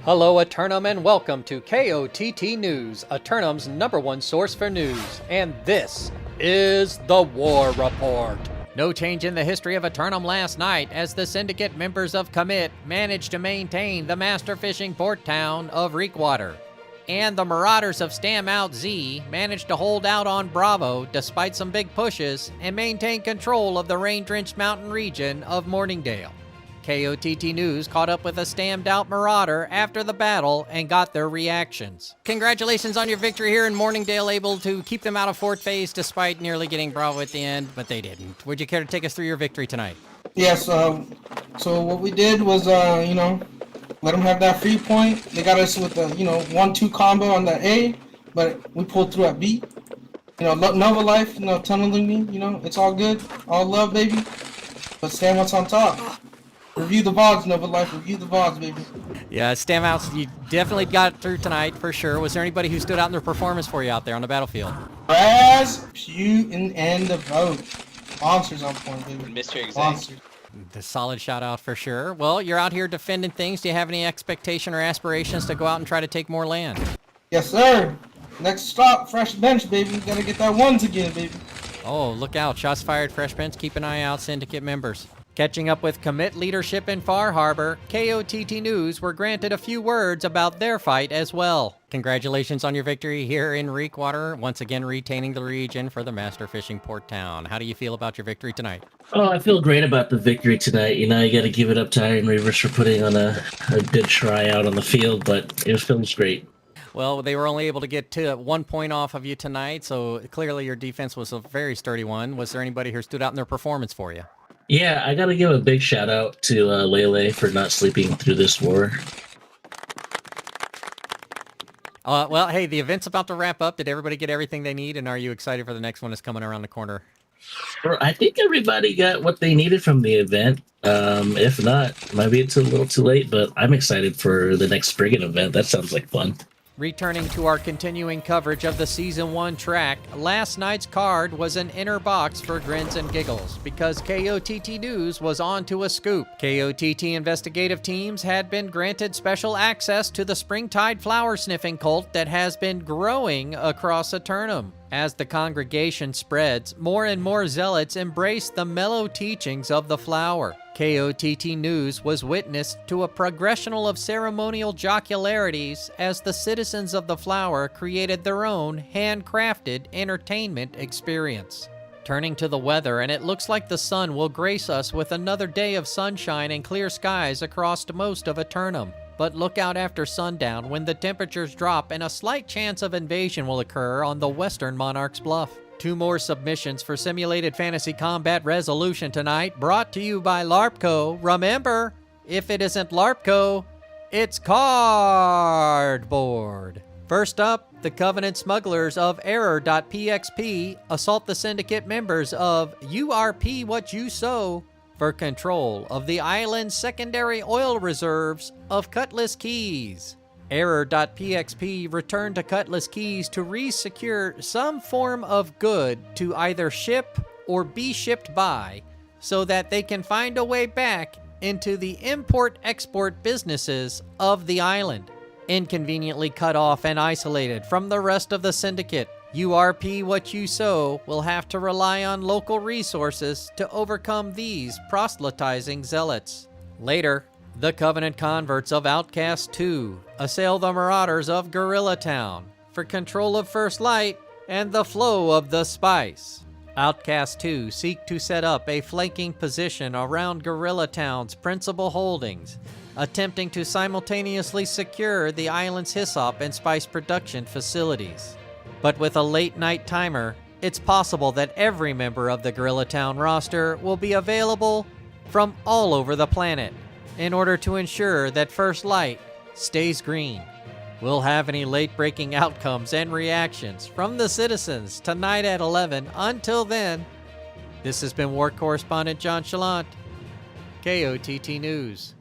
Hello, Eternum, and welcome to KOTT News, Eternum's #1 source for news. And this is the War Report. No change in the history of Eternum last night, as the syndicate members of Commit managed to maintain the master fishing port town of Reekwater. And the Marauders of Stamout Z managed to hold out on Bravo despite some big pushes and maintain control of the rain-drenched mountain region of Morningdale. KOTT News caught up with a stammed out Marauder after the battle and got their reactions. Congratulations on your victory here in Morningdale, able to keep them out of Fort Phase despite nearly getting Bravo at the end, but they didn't. Would you care to take us through your victory tonight? Yes, so what we did was, let them have that free point. They got us with the, 1-2 combo on the A, but we pulled through at B. Nova Life, tunneling me, it's all good. All love, baby. But stand what's on top. Review the VODs, Nova Life. Review the VODs, baby. Yeah, Stamouts, you definitely got through tonight, for sure. Was there anybody who stood out in their performance for you out there on the battlefield? Rasputin and the vote. Monsters on point, baby. Mr. Exact. Monsters. The solid shout out for sure. Well, you're out here defending things. Do you have any expectation or aspirations to go out and try to take more land? Yes, sir. Next stop, Fresh Bench, baby. Gotta get that ones again, baby. Oh, look out. Shots fired, Fresh Bench. Keep an eye out, Syndicate members. Catching up with Commit leadership in Far Harbor, KOTT News were granted a few words about their fight as well. Congratulations on your victory here in Reekwater, once again retaining the region for the Master Fishing Port Town. How do you feel about your victory tonight? Oh, I feel great about the victory tonight. You got to give it up to Iron Reavers for putting on a good try out on the field, but it feels great. Well, they were only able to get to 1 point off of you tonight, so clearly your defense was a very sturdy one. Was there anybody who stood out in their performance for you? Yeah, I got to give a big shout out to Lele for not sleeping through this war. Well, hey, the event's about to wrap up. Did everybody get everything they need, and are you excited for the next one that's coming around the corner? Well, I think everybody got what they needed from the event. If not, maybe it's a little too late, but I'm excited for the next Spriggan event. That sounds like fun. Returning to our continuing coverage of the Season 1 track, last night's card was an inner box for grins and giggles because KOTT News was on to a scoop. KOTT investigative teams had been granted special access to the Springtide flower sniffing cult that has been growing across Eternum. As the congregation spreads, more and more zealots embrace the mellow teachings of the flower. KOTT News was witness to a progressional of ceremonial jocularities as the citizens of the flower created their own handcrafted entertainment experience. Turning to the weather, and it looks like the sun will grace us with another day of sunshine and clear skies across most of Eternum. But look out after sundown when the temperatures drop and a slight chance of invasion will occur on the western Monarch's Bluff. 2 more submissions for Simulated Fantasy Combat Resolution tonight, brought to you by LARPco. Remember, if it isn't LARPco, it's cardboard. First up, the Covenant Smugglers of Error.pxp assault the Syndicate members of URP What You Sow for control of the island's secondary oil reserves of Cutlass Keys. Error.pxp returned to Cutlass Keys to re-secure some form of good to either ship or be shipped by so that they can find a way back into the import-export businesses of the island. Inconveniently cut off and isolated from the rest of the Syndicate, URP What You Sow will have to rely on local resources to overcome these proselytizing zealots. Later, the Covenant converts of Outcast 2 assail the Marauders of Gorilla Town for control of First Light and the flow of the spice. Outcast 2 seek to set up a flanking position around Gorilla Town's principal holdings, attempting to simultaneously secure the island's hyssop and spice production facilities. But with a late night timer, it's possible that every member of the Gorilla Town roster will be available from all over the planet in order to ensure that First Light stays green. We'll have any late-breaking outcomes and reactions from the citizens tonight at 11. Until then, this has been War Correspondent JChalant, KOTT News.